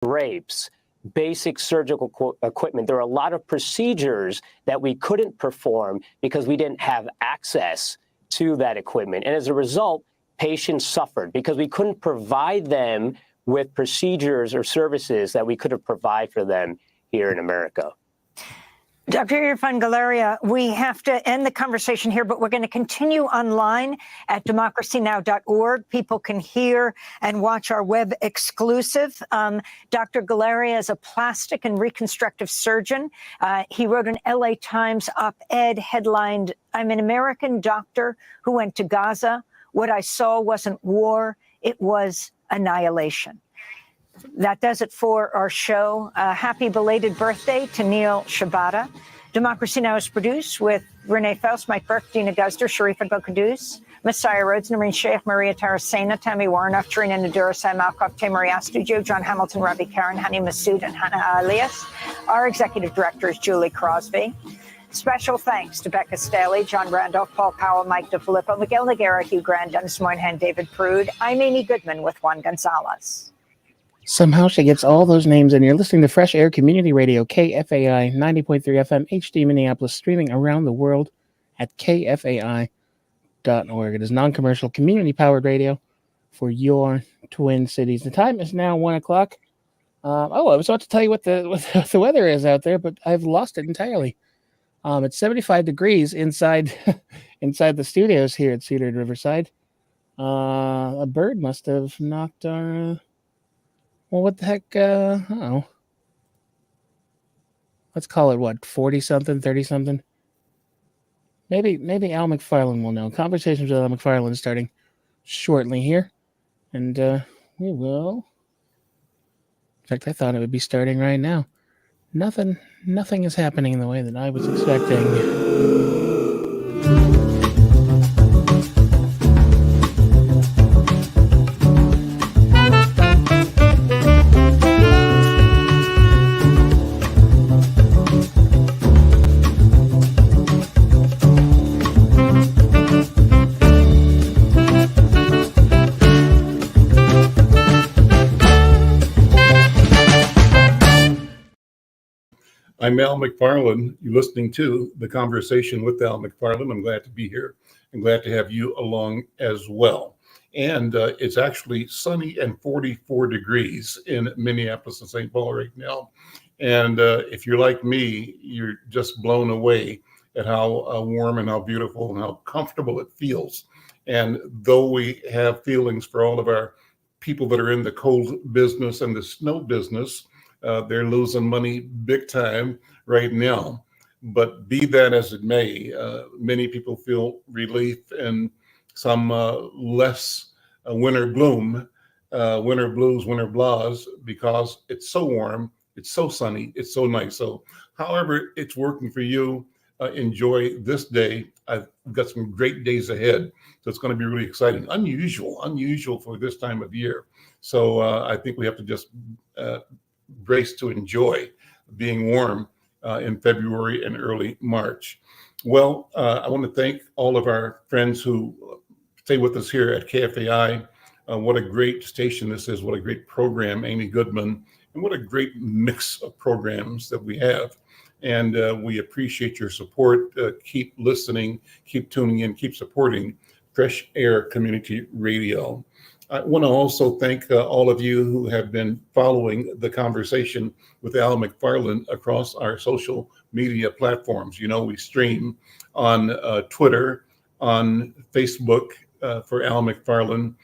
drapes, basic surgical equipment. There are a lot of procedures that we couldn't perform because we didn't have access to that equipment. And as a result, patients suffered because we couldn't provide them with procedures or services that we could have provided for them here in America. Dr. Irfan Galaria, we have to end the conversation here, but we're going to continue online at democracynow.org. People can hear and watch our web exclusive. Dr. Galaria is a plastic and reconstructive surgeon. He wrote an LA Times op-ed headlined, "I'm an American doctor who went to Gaza. What I saw wasn't war, it was annihilation." That does it for our show. Happy belated birthday to Neil Shibata. Democracy Now! Is produced with Renee Faust, Mike Burke, Dina Guzder, Sharifa Gokaduz, Messiah Rhodes, Noreen Sheikh, Maria Tarasena, Tammy Warnoff, Trina Nadura, Sam Alcoff, Tamari Astudio, John Hamilton, Ravi Karen, Hani Masood, and Hannah Elias. Our executive director is Julie Crosby. Special thanks to Becca Staley, John Randolph, Paul Powell, Mike DeFilippo, Miguel Noguera, Hugh Grant, Dennis Moynihan, David Prude. I'm Amy Goodman with Juan Gonzalez. Somehow she gets all those names, and you're listening to Fresh Air Community Radio, KFAI 90.3 FM, HD Minneapolis, streaming around the world at kfai.org. It is non-commercial, community-powered radio for your Twin Cities. The time is now 1 o'clock. I was about to tell you what the weather is out there, but I've lost it entirely. It's 75 degrees inside the studios here at Cedar and Riverside. A bird must have knocked our... Well, what the heck? I don't know. Let's call it, 40-something, 30-something? Maybe Al McFarlane will know. Conversations with Al McFarlane is starting shortly here. And we will... In fact, I thought it would be starting right now. Nothing is happening in the way that I was expecting. I'm Al McFarlane. You're listening to The Conversation with Al McFarlane. I'm glad to be here. I'm glad to have you along as well. And it's actually sunny and 44 degrees in Minneapolis and St. Paul right now. And if you're like me, you're just blown away at how warm and how beautiful and how comfortable it feels. And though we have feelings for all of our people that are in the cold business and the snow business, they're losing money big time right now. But be that as it may, many people feel relief and some less winter gloom, winter blues, winter blahs, because it's so warm, it's so sunny, it's so nice. So however it's working for you, enjoy this day. I've got some great days ahead. So it's going to be really exciting. Unusual for this time of year. So I think we have to just brace to enjoy being warm in February and early March. Well, I want to thank all of our friends who stay with us here at KFAI. What a great station this is. What a great program, Amy Goodman, and what a great mix of programs that we have. And we appreciate your support. Keep listening, keep tuning in, keep supporting Fresh Air Community Radio. I want to also thank all of you who have been following the conversation with Al McFarlane across our social media platforms. You know, we stream on Twitter, on Facebook for Al McFarlane.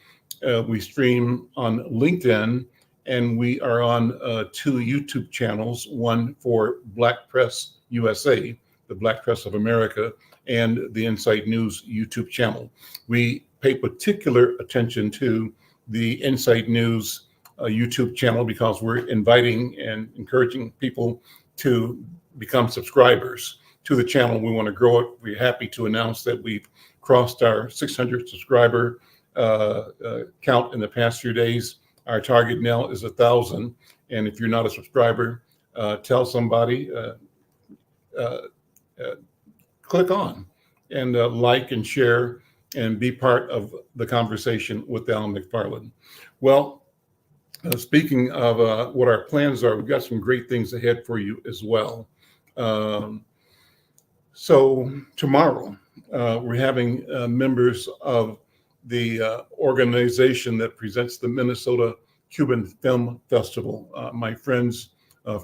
We stream on LinkedIn, and we are on 2 YouTube channels, one for Black Press USA, the Black Press of America, and the Insight News YouTube channel. We pay particular attention to the Insight News YouTube channel because we're inviting and encouraging people to become subscribers to the channel. We want to grow it. We're happy to announce that we've crossed our 600 subscriber count in the past few days. Our target now is 1,000. And if you're not a subscriber, tell somebody, click on and like and share and be part of the conversation with Al McFarlane. Well, Speaking of what our plans are, we've got some great things ahead for you as well. Um, so tomorrow, we're having members of the organization that presents the Minnesota Cuban Film Festival. My friends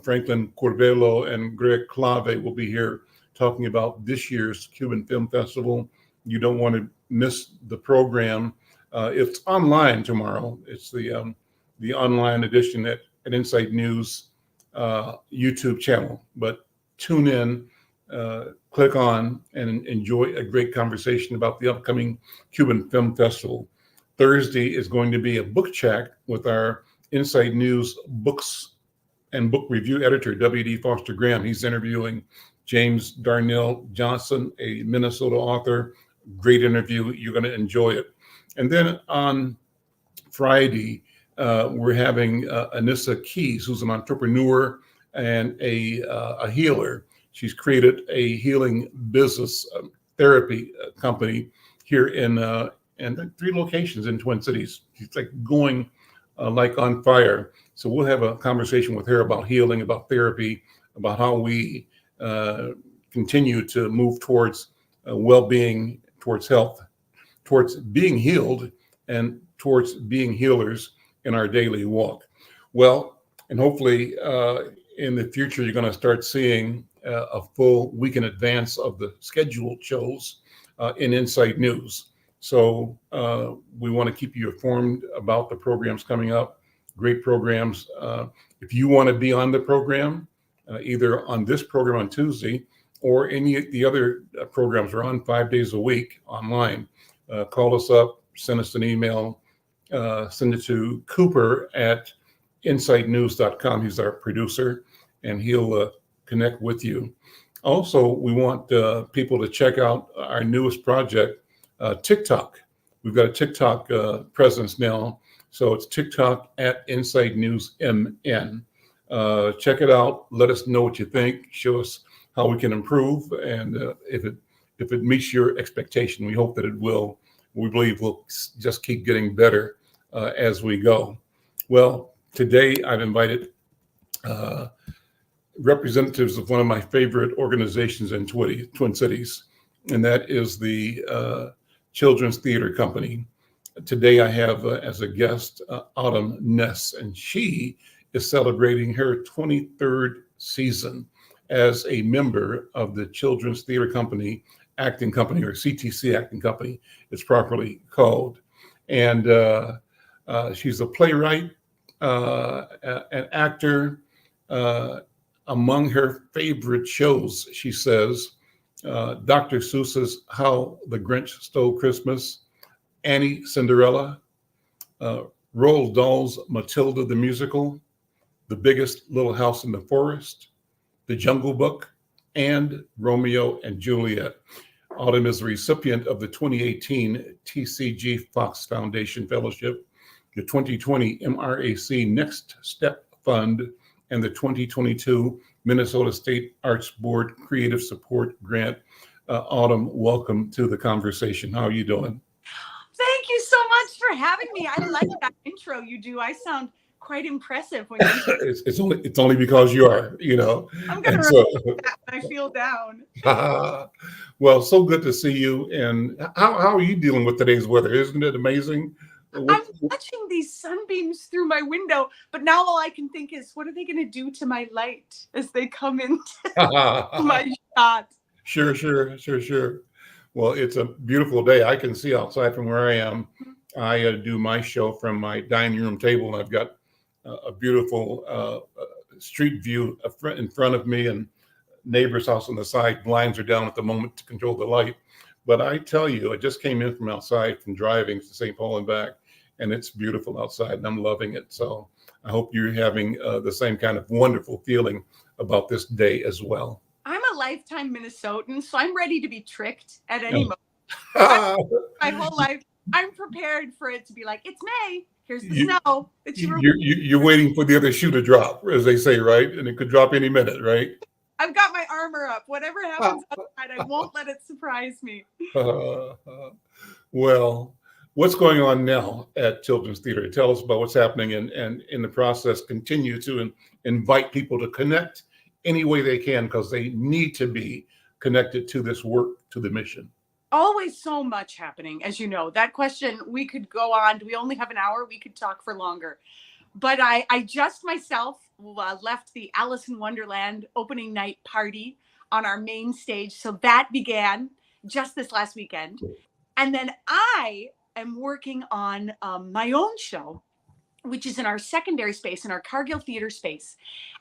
Franklin Corvelo and Greg Clave will be here talking about this year's Cuban Film Festival. You don't want to miss the program. It's online tomorrow. It's the online edition at Insight News YouTube channel. But tune in, click on, and enjoy a great conversation about the upcoming Cuban Film Festival. Thursday is going to be a book chat with our Insight News books and book review editor, W.D. Foster Graham. He's interviewing James Darnell Johnson, a Minnesota author. Great interview. You're going to enjoy it. And then on Friday, we're having Anissa Keys, who's an entrepreneur and a healer. She's created a healing business therapy company here in 3 locations in Twin Cities. She's like going like on fire. So we'll have a conversation with her about healing, about therapy, about how we continue to move towards well-being, towards health, towards being healed, and towards being healers in our daily walk. Well, and hopefully in the future, you're going to start seeing a full week in advance of the scheduled shows in Insight News. So we want to keep you informed about the programs coming up. Great programs. If you want to be on the program, either on this program on Tuesday or any of the other programs, are on 5 days a week online. Call us up, send us an email, send it to Cooper at insightnews.com. He's our producer, and he'll connect with you. Also, we want people to check out our newest project, TikTok. We've got a TikTok presence now. So it's TikTok at Insight News MN. Check it out. Let us know what you think. Show us how we can improve. And if it meets your expectation, we hope that it will. We believe we'll just keep getting better as we go. Well, today I've invited representatives of one of my favorite organizations in Twin Cities, and that is the Children's Theater Company. Today I have as a guest Autumn Ness, and she is celebrating her 23rd season as a member of the Children's Theater Company Acting Company, or CTC Acting Company, it's properly called. And she's a playwright, an actor. Among her favorite shows, she says, Dr. Seuss's How the Grinch Stole Christmas, Annie Cinderella, Roald Dahl's Matilda the Musical, The Biggest Little House in the Forest, The Jungle Book, and Romeo and Juliet. Autumn is a recipient of the 2018 TCG Fox Foundation Fellowship, the 2020 MRAC Next Step Fund, and the 2022 Minnesota State Arts Board Creative Support Grant. Autumn, welcome to the conversation. How are you doing? Thank you so much for having me. I like that intro you do. I sound quite impressive when you it's only because you are, you know. I'm gonna remember that when I feel down. Well, so good to see you. And how are you dealing with today's weather? Isn't it amazing? I'm watching these sunbeams through my window, but now all I can think is, what are they going to do to my light as they come into my shot? Sure. Well, it's a beautiful day. I can see outside from where I am. I do my show from my dining room table, and I've got a beautiful street view in front of me, and neighbor's house on the side. Blinds are down at the moment to control the light. But I tell you, I just came in from outside from driving to St. Paul and back, and it's beautiful outside, and I'm loving it. So I hope you're having the same kind of wonderful feeling about this day as well. I'm a lifetime Minnesotan, so I'm ready to be tricked at any moment. My whole life, I'm prepared for it to be like, it's May. Here's the snow. You're waiting for the other shoe to drop, as they say, right? And it could drop any minute, right? I've got my armor up. Whatever happens outside, I won't let it surprise me. Well, What's going on now at Children's Theater? Tell us about what's happening, and in the process, continue to invite people to connect any way they can, because they need to be connected to this work, to the mission. Always so much happening, as you know. That question, we could go on. We only have an hour. We could talk for longer. But I just myself left the Alice in Wonderland opening night party on our main stage. So that began just this last weekend. And then I am working on my own show, which is in our secondary space, in our Cargill Theater space.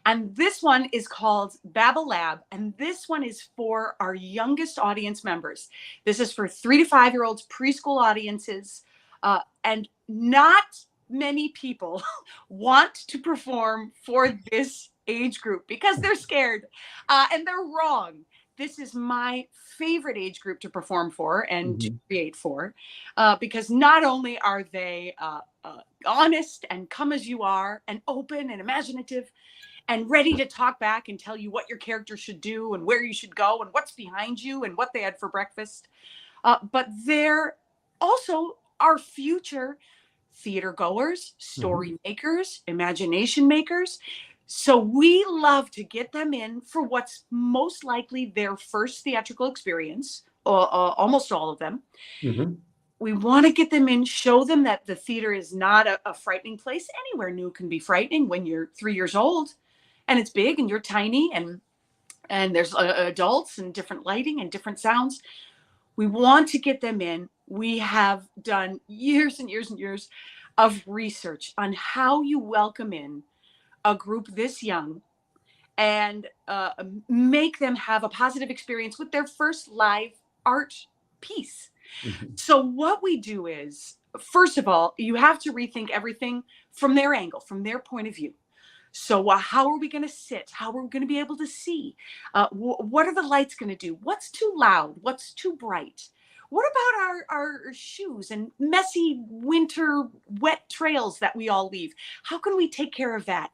And this one is called Babble Lab. And this one is for our youngest audience members. This is for 3 to 5 year olds, preschool audiences. And not many people want to perform for this age group because they're scared, and they're wrong. This is my favorite age group to perform for and to create for, because not only are they honest and come as you are and open and imaginative and ready to talk back and tell you what your character should do and where you should go and what's behind you and what they had for breakfast, but they're also our future theater goers, story makers, imagination makers. So we love to get them in for what's most likely their first theatrical experience, almost all of them. We want to get them in, show them that the theater is not a frightening place. Anywhere new can be frightening when you're 3 years old and it's big and you're tiny, and there's adults and different lighting and different sounds. We want to get them in. We have done years and years and years of research on how you welcome in a group this young and make them have a positive experience with their first live art piece. So what we do is, first of all, you have to rethink everything from their angle, from their point of view. So how are we going to sit? How are we going to be able to see? What are the lights going to do? What's too loud? What's too bright? What about our shoes and messy winter wet trails that we all leave? How can we take care of that?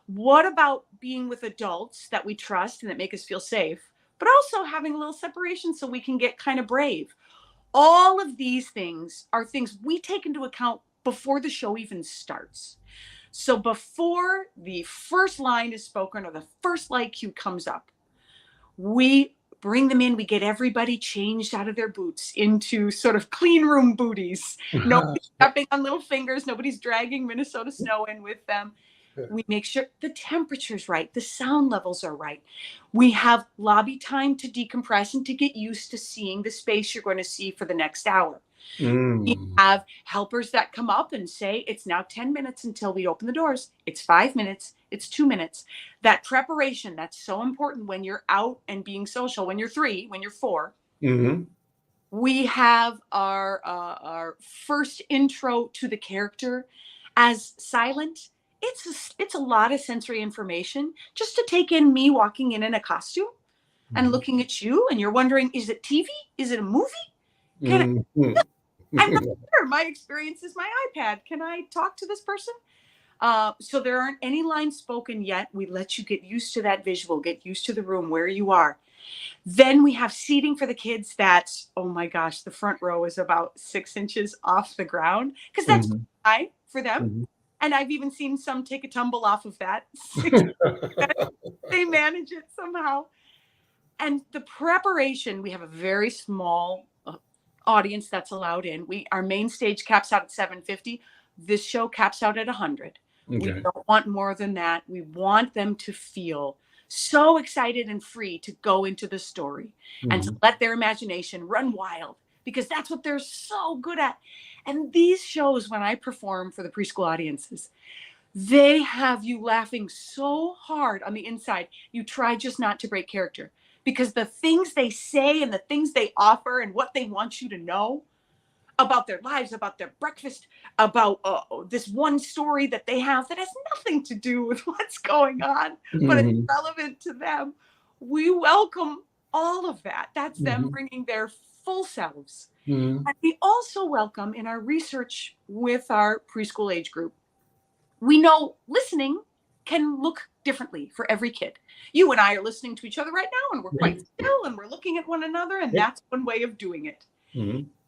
What about being with adults that we trust and that make us feel safe, but also having a little separation so we can get kind of brave? All of these things are things we take into account before the show even starts. So before the first line is spoken or the first light cue comes up, we bring them in. We get everybody changed out of their boots into sort of clean room booties. Nobody's stepping on little fingers. Nobody's dragging Minnesota snow in with them. We make sure the temperature's right. The sound levels are right. We have lobby time to decompress and to get used to seeing the space you're going to see for the next hour. We have helpers that come up and say, it's now 10 minutes until we open the doors. It's 5 minutes. It's 2 minutes. That preparation, that's so important when you're out and being social, when you're 3, when you're 4. We have our first intro to the character as silent. It's a lot of sensory information just to take in me walking in a costume and looking at you, and you're wondering, is it TV? Is it a movie? I'm not sure. My experience is my iPad. Can I talk to this person? So there aren't any lines spoken yet. We let you get used to that visual, get used to the room where you are. Then we have seating for the kids that's, oh my gosh, the front row is about 6 inches off the ground because that's high for them. And I've even seen some take a tumble off of that. They manage it somehow. And the preparation, we have a very small audience that's allowed in. Our main stage caps out at 750. This show caps out at 100. We don't want more than that. We want them to feel so excited and free to go into the story and to let their imagination run wild, because that's what they're so good at. And these shows, when I perform for the preschool audiences, they have you laughing so hard on the inside. You try just not to break character, because the things they say and the things they offer and what they want you to know about their lives, about their breakfast, about this one story that they have that has nothing to do with what's going on, but it's relevant to them. We welcome all of that. That's them bringing their full selves. And we also welcome, in our research with our preschool age group, we know listening can look differently for every kid. You and I are listening to each other right now, and we're quite still, and we're looking at one another, and that's one way of doing it.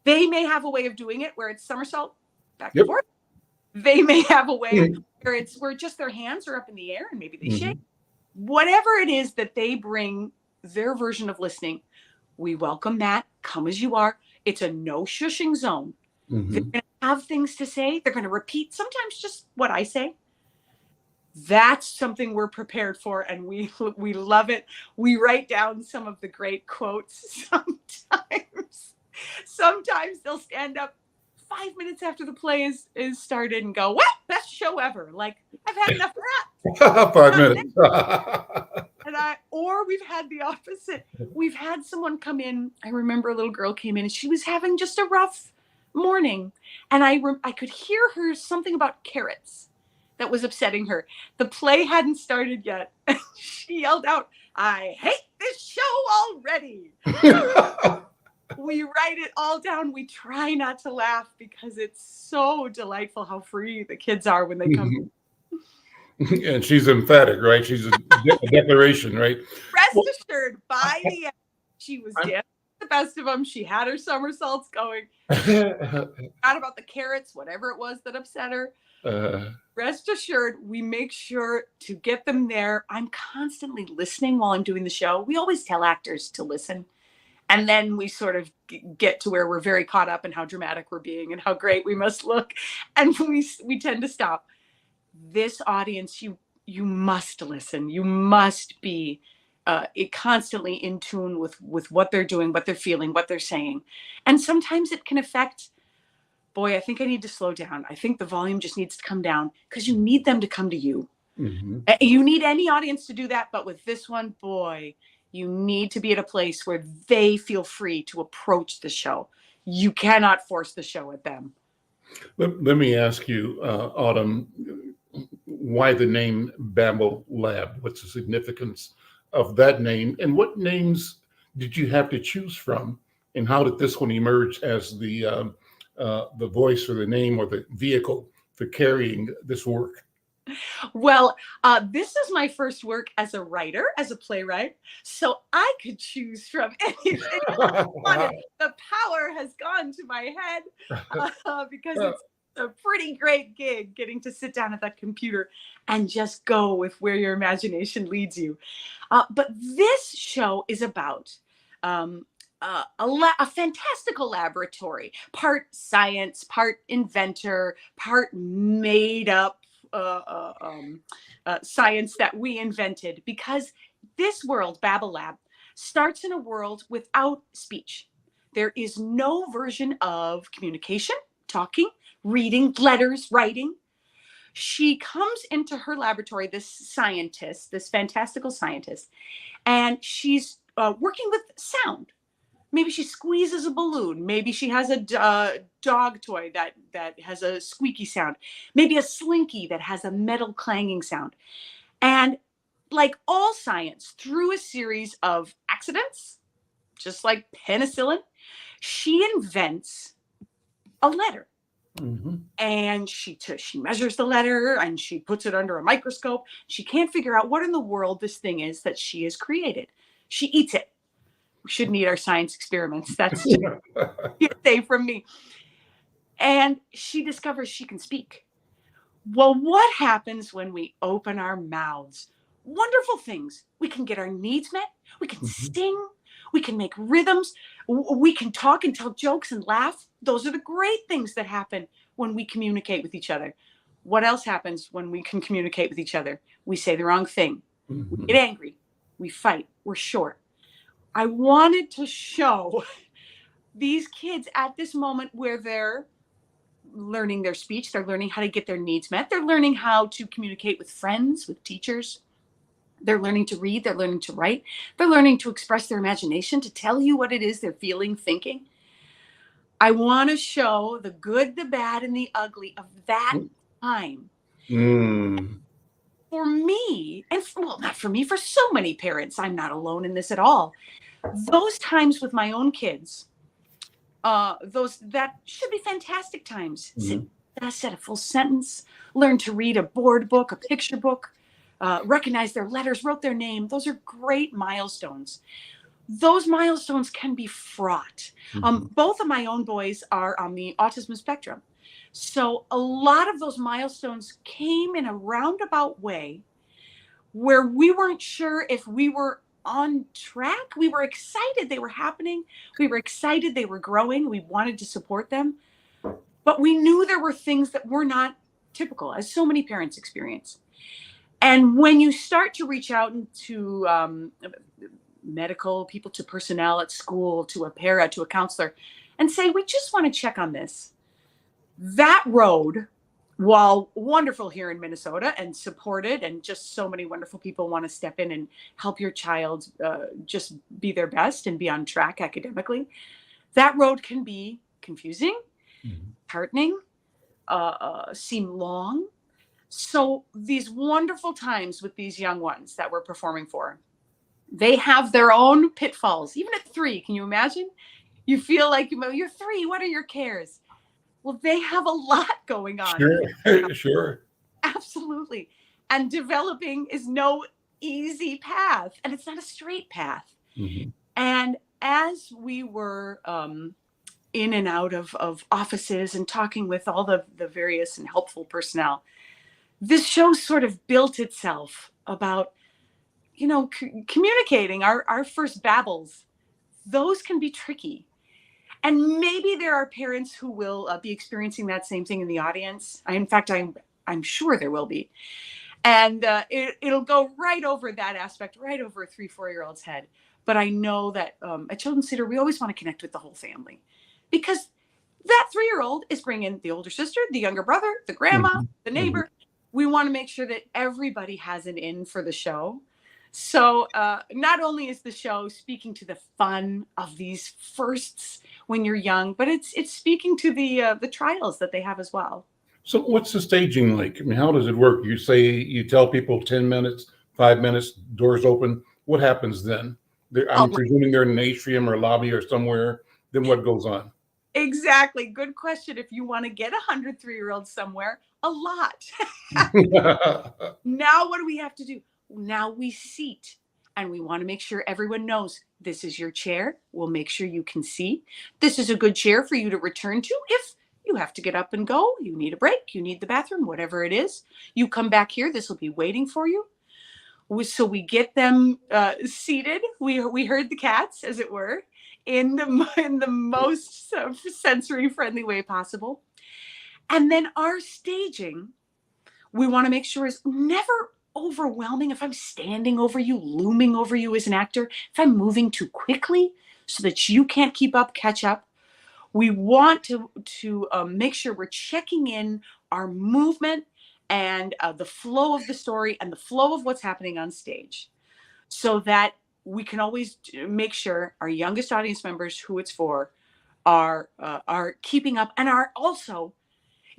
They may have a way of doing it where it's somersault back and Yep. forth. They may have a way where just their hands are up in the air and maybe they shake. Whatever it is that they bring their version of listening, we welcome that. Come as you are. It's a no shushing zone. They're going to have things to say. They're going to repeat sometimes just what I say. That's something we're prepared for, and we love it. We write down some of the great quotes sometimes they'll stand up 5 minutes after the play is started and go, "What? Best show ever." Like, I've had enough of that. 5 minutes. Or we've had the opposite. We've had someone come in. I remember a little girl came in and she was having just a rough morning. And I could hear her something about carrots that was upsetting her. The play hadn't started yet. She yelled out, "I hate this show already." We write it all down. We try not to laugh because it's so delightful how free the kids are when they come. And she's emphatic, right? She's a declaration, right? Rest assured, by the end, she was dancing the best of them. She had her somersaults going. Not about the carrots, whatever it was that upset her. Rest assured, we make sure to get them there. I'm constantly listening while I'm doing the show. We always tell actors to listen. And then we sort of get to where we're very caught up in how dramatic we're being and how great we must look. And we tend to stop. This audience, you must listen. You must be constantly in tune with what they're doing, what they're feeling, what they're saying. And sometimes it can affect, boy, I think I need to slow down. I think the volume just needs to come down because you need them to come to you. You need any audience to do that. But with this one, boy, you need to be at a place where they feel free to approach the show. You cannot force the show at them. Let me ask you, Autumn, why the name Babble Lab? What's the significance of that name? And what names did you have to choose from? And how did this one emerge as the voice or the name or the vehicle for carrying this work? Well, this is my first work as a writer, as a playwright, so I could choose from anything I wanted. The power has gone to my head because it's a pretty great gig getting to sit down at that computer and just go with where your imagination leads you. But this show is about a fantastical laboratory, part science, part inventor, part made up science that we invented, because this world, Babble Lab, starts in a world without speech. There is no version of communication, talking, reading, letters, writing. She comes into her laboratory, this scientist, this fantastical scientist, and she's working with sound. Maybe she squeezes a balloon. Maybe she has a dog toy that has a squeaky sound. Maybe a slinky that has a metal clanging sound. And like all science, through a series of accidents, just like penicillin, she invents a letter. And she measures the letter and she puts it under a microscope. She can't figure out what in the world this thing is that she has created. She eats it. We shouldn't eat our science experiments. That's say from me. And she discovers she can speak. Well, what happens when we open our mouths? Wonderful things. We can get our needs met. We can sing. We can make rhythms. We can talk and tell jokes and laugh. Those are the great things that happen when we communicate with each other. What else happens when we can communicate with each other? We say the wrong thing. We get angry. We fight. We're short. I wanted to show these kids at this moment where they're learning their speech, they're learning how to get their needs met, they're learning how to communicate with friends, with teachers, they're learning to read, they're learning to write, they're learning to express their imagination, to tell you what it is they're feeling, thinking. I want to show the good, the bad, and the ugly of that time. For me, and well, not for me, for so many parents, I'm not alone in this at all. Those times with my own kids, that should be fantastic times. Said a full sentence, learn to read a board book, a picture book, recognize their letters, wrote their name. Those are great milestones. those milestones can be fraught. Both of my own boys are on the autism spectrum. So a lot of those milestones came in a roundabout way where we weren't sure if we were on track. We were excited they were happening. We were excited they were growing. We wanted to support them. But we knew there were things that were not typical, as so many parents experience. And when you start to reach out to medical people, to personnel at school, to a para, to a counselor, and say, we just want to check on this. That road, while wonderful here in Minnesota and supported, and just so many wonderful people want to step in and help your child just be their best and be on track academically, that road can be confusing, heartening, seem long. So these wonderful times with these young ones that we're performing for, they have their own pitfalls. Even at 3, can you imagine? You feel like you're 3, what are your cares? Well, they have a lot going on. Sure. Absolutely. And developing is no easy path, and it's not a straight path. And as we were in and out of offices and talking with all the various and helpful personnel, this show sort of built itself about, communicating our first babbles. Those can be tricky. And maybe there are parents who will be experiencing that same thing in the audience. In fact, I'm sure there will be. And it'll go right over that aspect, right over a 3-4-year-old's head. But I know that at Children's Theater, we always want to connect with the whole family, because that 3-year-old is bringing the older sister, the younger brother, the grandma, the neighbor. We want to make sure that everybody has an in for the show. So not only is the show speaking to the fun of these firsts when you're young, but it's speaking to the trials that they have as well. So what's the staging like? I mean, how does it work? You tell people 10 minutes, 5 minutes, doors open. What happens then? I'm presuming they're in an atrium or lobby or somewhere. Then what goes on? Exactly. Good question. If you want to get 100 3-year-olds somewhere, a lot. Now what do we have to do? Now we seat, and we want to make sure everyone knows this is your chair. We'll make sure you can see. This is a good chair for you to return to if you have to get up and go, you need a break, you need the bathroom, whatever it is. You come back here. This will be waiting for you. So we get them seated. We herd the cats, as it were, in the most sensory friendly way possible. And then our staging, we want to make sure is never overwhelming. If I'm standing over you, looming over you as an actor, if I'm moving too quickly so that you can't keep up, catch up, we want to make sure we're checking in our movement and the flow of the story and the flow of what's happening on stage, so that we can always make sure our youngest audience members, who it's for, are keeping up and are also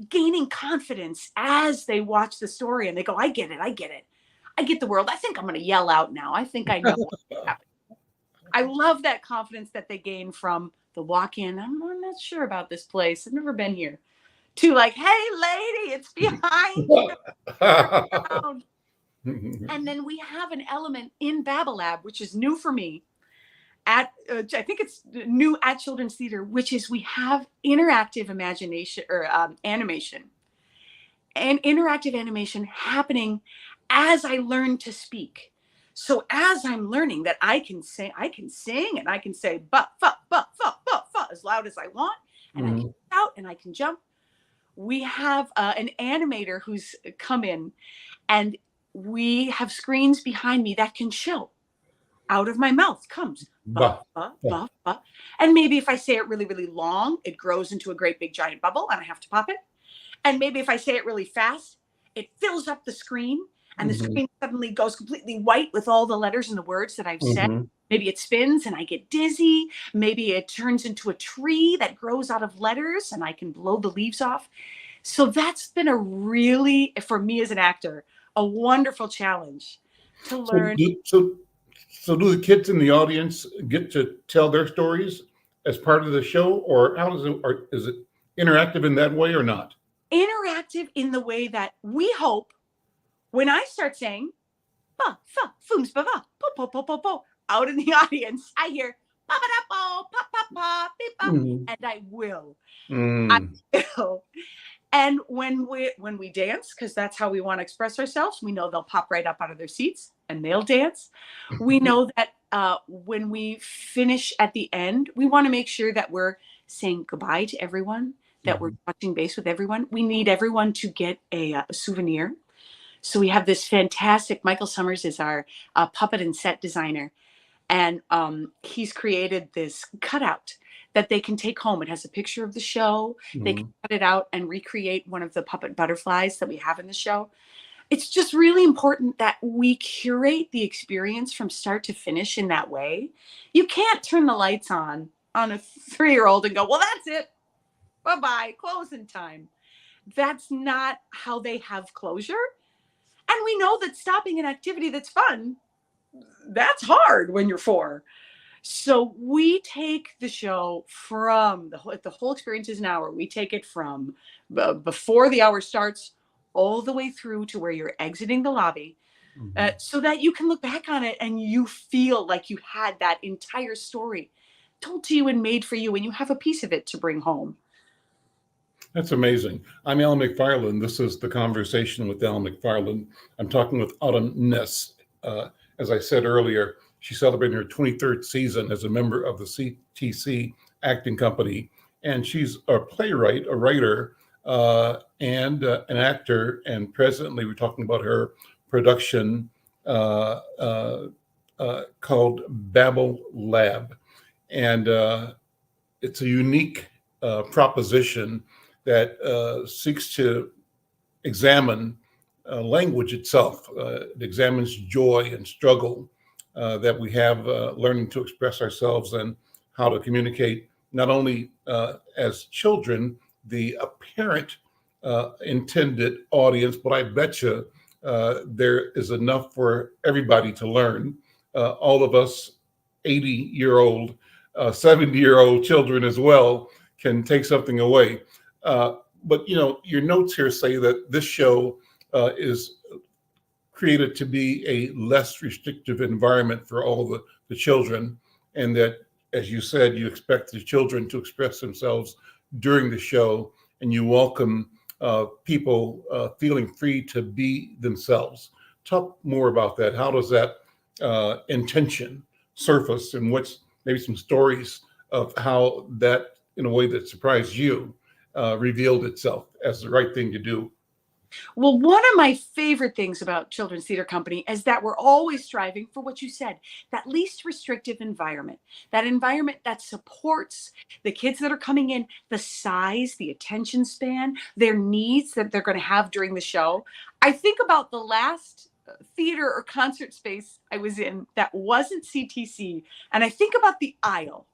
gaining confidence as they watch the story and they go, I get it. I get the world. I think I'm going to yell out now. I think I know what's happening. I love that confidence that they gain from the walk-in. I'm not sure about this place. I've never been here. To like, hey, lady, it's behind you. And then we have an element in Babble Lab, which is new for me. I think it's new at Children's Theater, which is we have interactive imagination or animation, and interactive animation happening as I learn to speak. So as I'm learning that I can sing and I can say ba fa ba fa ba fa as loud as I want, and I can shout and I can jump. We have an animator who's come in, and we have screens behind me that can show. Out of my mouth comes ba, ba, ba, ba. And maybe if I say it really, really long, it grows into a great big giant bubble and I have to pop it. And maybe if I say it really fast, it fills up the screen and the screen suddenly goes completely white with all the letters and the words that I've said. Maybe it spins and I get dizzy. Maybe it turns into a tree that grows out of letters and I can blow the leaves off. So that's been a really, for me as an actor, a wonderful challenge to learn. So do the kids in the audience get to tell their stories as part of the show, or how does it, or is it interactive in that way or not? Interactive in the way that we hope when I start saying ba fa fooms ba va po po po po po, out in the audience, I hear pop it up, oh, pop, pop, pop, beep, pop, Mm. and I will. Mm. I will. And when we dance, because that's how we want to express ourselves, we know they'll pop right up out of their seats and they'll dance. We know that when we finish at the end, we want to make sure that we're saying goodbye to everyone, that we're touching base with everyone. We need everyone to get a souvenir. So we have this fantastic, Michael Summers is our puppet and set designer. And he's created this cutout that they can take home. It has a picture of the show. They can cut it out and recreate one of the puppet butterflies that we have in the show. It's just really important that we curate the experience from start to finish in that way. You can't turn the lights on a 3-year-old and go, well, that's it. Bye-bye, closing time. That's not how they have closure. And we know that stopping an activity that's fun, that's hard when you're 4. So we take the show from the whole experience is an hour. We take it from before the hour starts all the way through to where you're exiting the lobby, so that you can look back on it and you feel like you had that entire story told to you and made for you, and you have a piece of it to bring home. That's amazing. I'm Al McFarlane. This is the Conversation with Al McFarlane. I'm talking with Autumn Ness. As I said earlier, she's celebrating her 23rd season as a member of the CTC acting company. And she's a playwright, a writer, and an actor. And presently, we're talking about her production called Babel Lab. And it's a unique proposition that seeks to examine language itself. It examines joy and struggle that we have learning to express ourselves and how to communicate, not only as children, the apparent intended audience, but I bet you there is enough for everybody to learn. All of us 80-year-old, 70-year-old children as well can take something away. But, you know, your notes here say that this show is created to be a less restrictive environment for all the children, and that, as you said, you expect the children to express themselves during the show, and you welcome people feeling free to be themselves. Talk more about that. How does that intention surface, and what's maybe some stories of how that, in a way that surprised you, revealed itself as the right thing to do? Well, one of my favorite things about Children's Theater Company is that we're always striving for what you said, that least restrictive environment, that environment that supports the kids that are coming in, the size, the attention span, their needs that they're going to have during the show. I think about the last theater or concert space I was in that wasn't CTC, and I think about the aisle,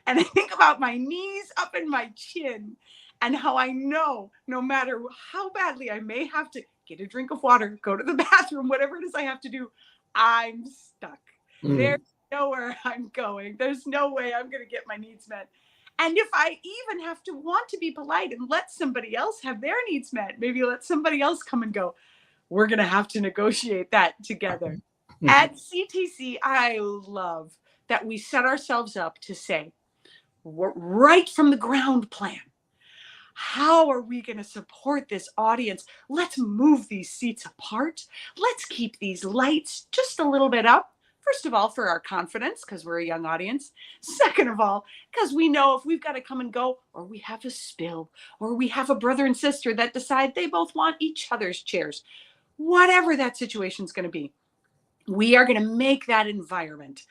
and I think about my knees up in my chin, and how I know no matter how badly I may have to get a drink of water, go to the bathroom, whatever it is I have to do, I'm stuck. There's nowhere I'm going. There's no way I'm going to get my needs met. And if I even have to want to be polite and let somebody else have their needs met, maybe let somebody else come and go, we're going to have to negotiate that together. At CTC, I love that we set ourselves up to say, right from the ground plan, how are we going to support this audience? Let's move these seats apart. Let's keep these lights just a little bit up. First of all, for our confidence, because we're a young audience. Second of all, because we know if we've got to come and go, or we have a spill, or we have a brother and sister that decide they both want each other's chairs, whatever that situation is going to be, we are going to make that environment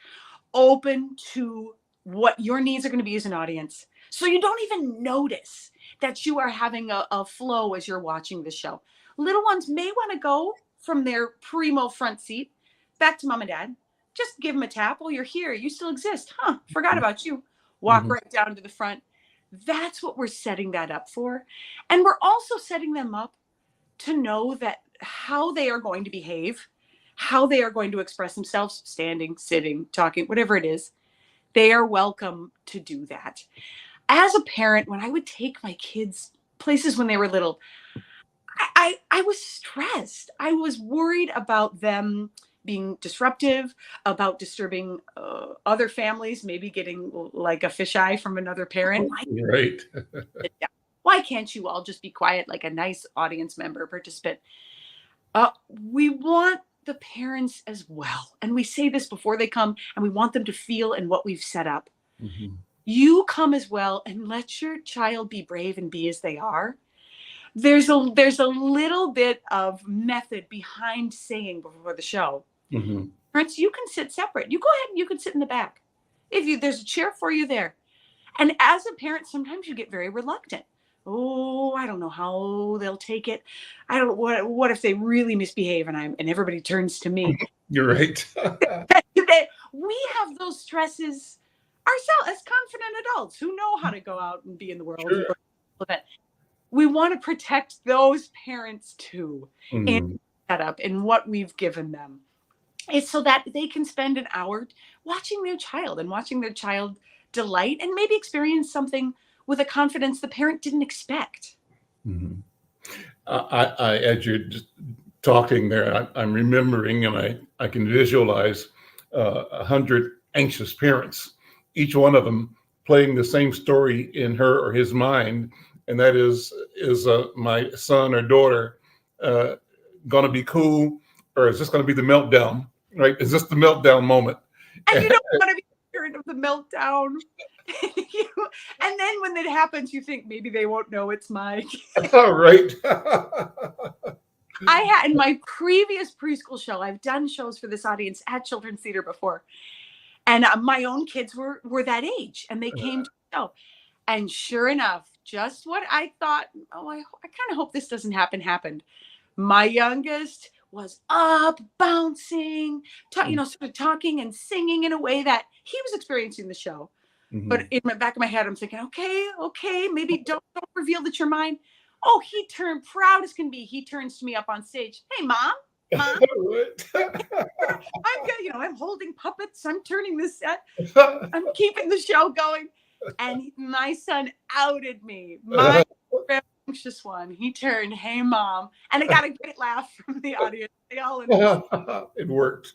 open to what your needs are going to be as an audience. So you don't even notice that you are having a flow as you're watching the show. Little ones may want to go from their primo front seat back to mom and dad. Just give them a tap. Oh, you're here. You still exist. Huh? Forgot about you. Walk right down to the front. That's what we're setting that up for. And we're also setting them up to know that how they are going to behave, how they are going to express themselves, standing, sitting, talking, whatever it is, they are welcome to do that. As a parent, when I would take my kids places when they were little, I was stressed. I was worried about them being disruptive, about disturbing other families, maybe getting like a fisheye from another parent. Right. Why can't you all just be quiet like a nice audience member, participant? We want the parents as well. And we say this before they come, and we want them to feel in what we've set up. Mm-hmm. You come as well and let your child be brave and be as they are. There's a little bit of method behind saying before the show. Mm-hmm. Parents, you can sit separate. You go ahead and you can sit in the back. There's a chair for you there. And as a parent, sometimes you get very reluctant. Oh, I don't know how they'll take it. I don't what if they really misbehave and everybody turns to me. You're right. We have those stresses ourselves as confident adults who know how to go out and be in the world. Sure. We want to protect those parents too, Mm-hmm. in setup and what we've given them. It's so that they can spend an hour watching their child and watching their child delight and maybe experience something with a confidence the parent didn't expect. Mm-hmm. I as you're just talking there, I'm remembering, and I can visualize 100 anxious parents, each one of them playing the same story in her or his mind, and that is my son or daughter going to be cool, or is this going to be the meltdown? Right? Is this the meltdown moment? And you don't want to be the parent of the meltdown. And then when it happens, you think maybe they won't know it's my kid. All right. I had in my previous preschool show, I've done shows for this audience at Children's Theater before. And my own kids were that age, and they came to the show. And sure enough, just what I thought, I kind of hope this doesn't happen, happened. My youngest was up, bouncing, sort of talking and singing in a way that he was experiencing the show. Mm-hmm. But in the back of my head, I'm thinking, okay, maybe don't reveal that you're mine. Oh, he turned proud as can be. He turns to me up on stage. Hey, Mom. I'm good. I'm holding puppets. I'm turning the set. I'm keeping the show going. And my son outed me. My anxious one. He turned, "Hey, Mom," and I got a great laugh from the audience. They all it worked.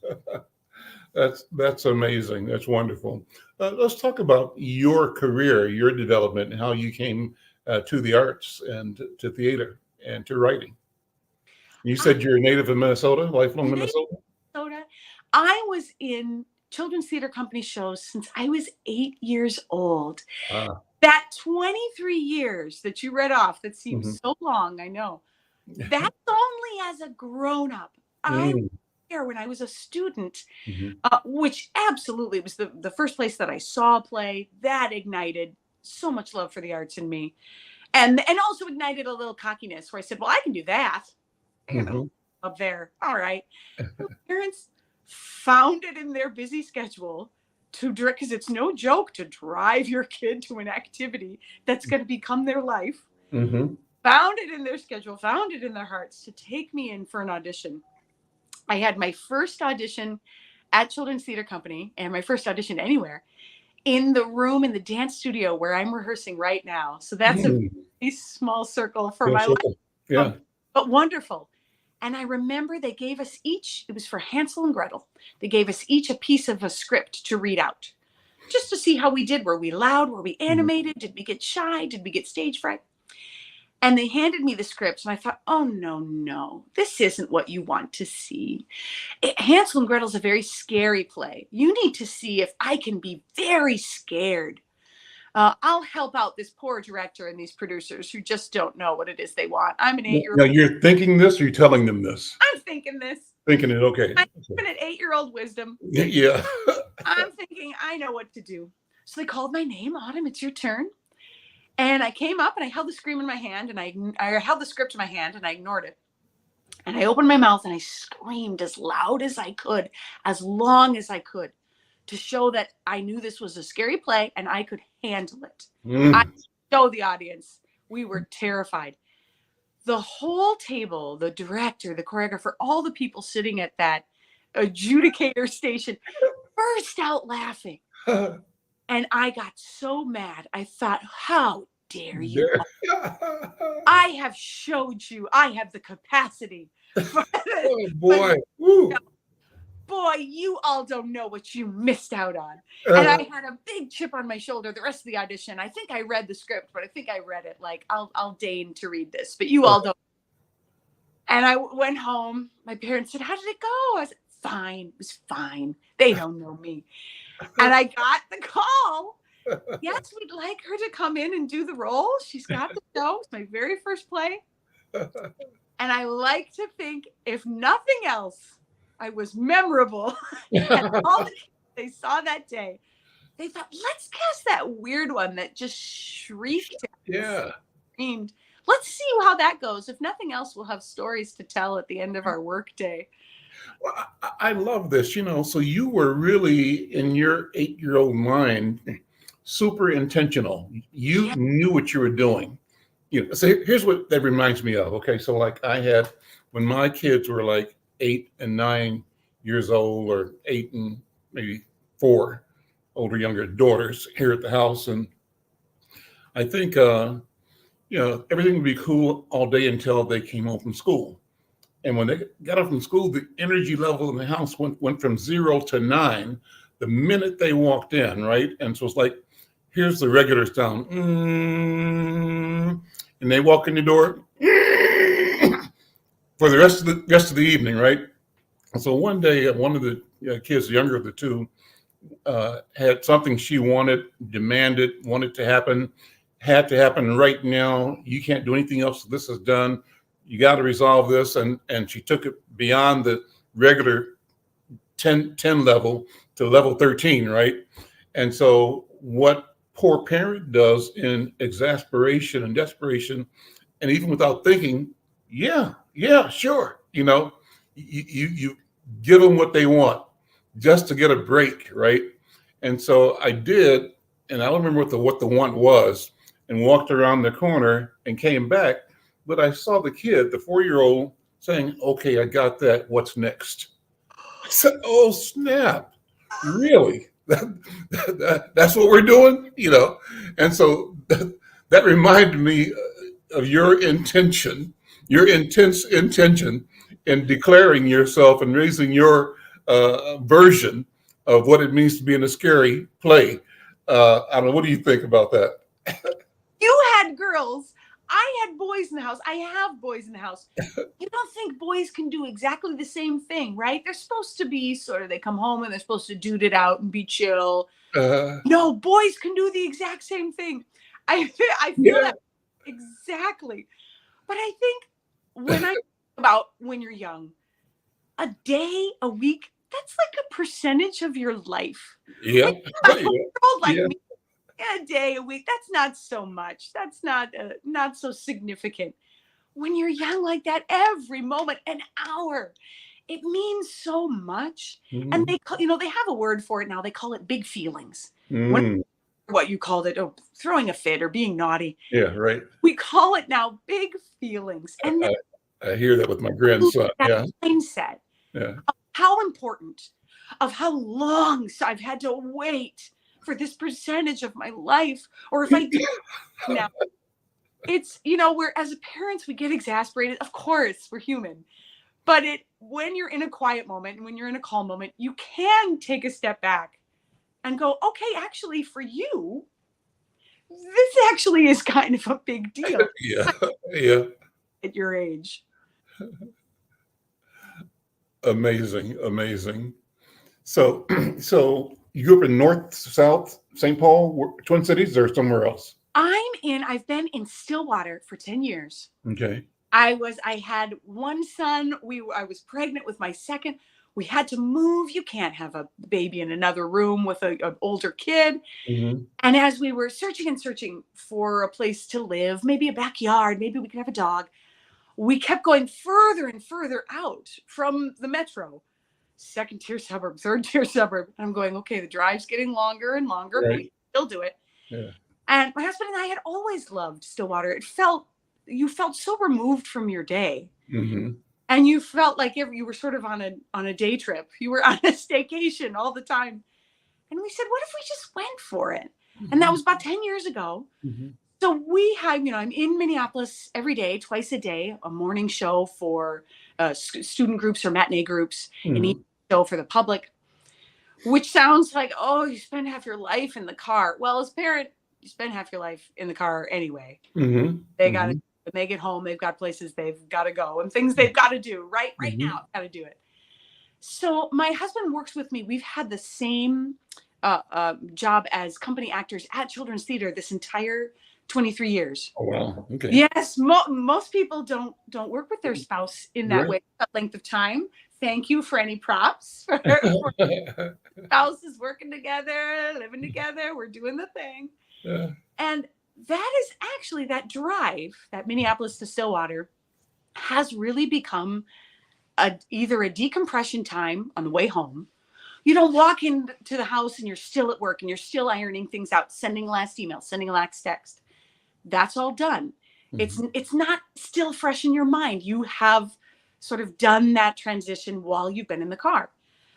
That's amazing. That's wonderful. Let's talk about your career, your development, and how you came to the arts and to theater and to writing. You said you're a native of Minnesota, lifelong Minnesota? I was in Children's Theater Company shows since I was 8 years old. That 23 years that you read off, that seems so long, I know. That's only as a grown-up. I was there when I was a student, which absolutely was the first place that I saw a play. That ignited so much love for the arts in me. And also ignited a little cockiness where I said, well, I can do that. Up there. All right. Parents found it in their busy schedule to direct, because it's no joke to drive your kid to an activity that's going to become their life. Found it in their schedule, found it in their hearts to take me in for an audition. I had my first audition at Children's Theater Company, and my first audition anywhere, in the room in the dance studio where I'm rehearsing right now. So that's a very small circle for my life. Yeah. But wonderful. And I remember they gave us each, it was for Hansel and Gretel, they gave us each a piece of a script to read out, just to see how we did. Were we loud? Were we animated? Did we get shy? Did we get stage fright? And they handed me the script, and I thought, oh, no, this isn't what you want to see. Hansel and Gretel is a very scary play. You need to see if I can be very scared. I'll help out this poor director and these producers who just don't know what it is they want. I'm an 8-year-old. Now, you're thinking this, or you're telling them this? I'm thinking this. Thinking it, okay. I'm an 8-year-old wisdom. Yeah. I'm thinking, I know what to do. So they called my name, Autumn, it's your turn. And I came up and I held the script in my hand, and I held the script in my hand, and I ignored it. And I opened my mouth and I screamed as loud as I could, as long as I could, to show that I knew this was a scary play and I could handle it. I showed the audience. We were terrified. The whole table, the director, the choreographer, all the people sitting at that adjudicator station burst out laughing. And I got so mad. I thought, how dare you? I have showed you I have the capacity. Oh, boy. boy, you all don't know what you missed out on. And I had a big chip on my shoulder the rest of the audition. I think I read the script, but I think I read it like, I'll deign to read this, but you all don't. And I went home. My parents said, how did it go? I said, fine. It was fine. They don't know me. And I got the call. Yes, we'd like her to come in and do the role. She's got the show. It's my very first play. And I like to think, if nothing else, I was memorable. And all the kids they saw that day, they thought, let's cast that weird one that just shrieked and screamed. Let's see how that goes. If nothing else, we'll have stories to tell at the end of our workday. Well, I love this, so you were really, in your 8-year-old mind, super intentional. You knew what you were doing. So here's what that reminds me of. Okay, so like I had, when my kids were like 8 and 9 years old, or 8 and maybe 4, older, younger daughters here at the house, and I think everything would be cool all day until they came home from school. And when they got up from school, the energy level in the house went from 0 to 9 the minute they walked in, right? And so it's like, here's the regular sound. And they walk in the door for the rest of the evening, right? And so one day, one of the kids, the younger of the two, had something she wanted, demanded, wanted to happen, had to happen right now. You can't do anything else. This is done. You got to resolve this. And she took it beyond the regular 10 level to level 13, right? And so what poor parent does in exasperation and desperation, and even without thinking, yeah, sure. You give them what they want just to get a break, right? And so I did, and I don't remember what the want was, and walked around the corner and came back, but I saw the kid, the 4-year-old, saying, okay, I got that. What's next? I said, oh, snap. Really? That's what we're doing? And so that reminded me of your intention, your intense intention in declaring yourself and raising your version of what it means to be in a scary play. I don't know. What do you think about that? You had girls. I had boys in the house. I have boys in the house. You don't think boys can do exactly the same thing, right? They're supposed to be they come home and they're supposed to dude it out and be chill. No, boys can do the exact same thing. I feel that exactly. But I think when you're young, a day, a week, that's like a percentage of your life. Yeah. Me, a day, a week, that's not so much. That's not so significant. When you're young like that, every moment, an hour, it means so much. Mm-hmm. And they have a word for it now. They call it big feelings. What you called it, throwing a fit or being naughty. Yeah, right. We call it now big feelings. And I hear that with my grandson. That mindset of how important, of how long I've had to wait for this percentage of my life, or if I do now, it's, we're, as parents, we get exasperated. Of course, we're human, but when you're in a quiet moment and when you're in a calm moment, you can take a step back and go, okay, actually for you, this actually is kind of a big deal. Yeah. At your age. Amazing. So you grew up in North, South, St. Paul, Twin Cities, or somewhere else? I've been in Stillwater for 10 years. Okay. I had one son. I was pregnant with my second. We had to move. You can't have a baby in another room with an older kid. Mm-hmm. And as we were searching for a place to live, maybe a backyard, maybe we could have a dog, we kept going further and further out from the metro. 2nd-tier suburb, 3rd-tier suburb. And I'm going, okay, the drive's getting longer and longer, right. But we still do it. Yeah. And my husband and I had always loved Stillwater. You felt so removed from your day. Mm-hmm. And you felt like you were sort of on a day trip. You were on a staycation all the time. And we said, what if we just went for it? Mm-hmm. And that was about 10 years ago. Mm-hmm. So we have, I'm in Minneapolis every day, twice a day, a morning show for student groups or matinee groups. Mm-hmm. And each show for the public, which sounds like, oh, you spend half your life in the car. Well, as a parent, you spend half your life in the car anyway. Mm-hmm. They got to, when they get home, they've got places they've got to go and things they've got to do right now. Got to do it. So my husband works with me. We've had the same job as company actors at Children's Theater this entire 23 years. Oh, wow. Okay. Yes, most people don't work with their spouse in that way, that length of time. Thank you for any props for spouses working together, living together. We're doing the thing. Yeah. And that is actually that drive, that Minneapolis to Stillwater, has really become either a decompression time on the way home. You don't walk into the house and you're still at work and you're still ironing things out, sending last email, sending last text. That's all done. It's not still fresh in your mind. You have sort of done that transition while you've been in the car.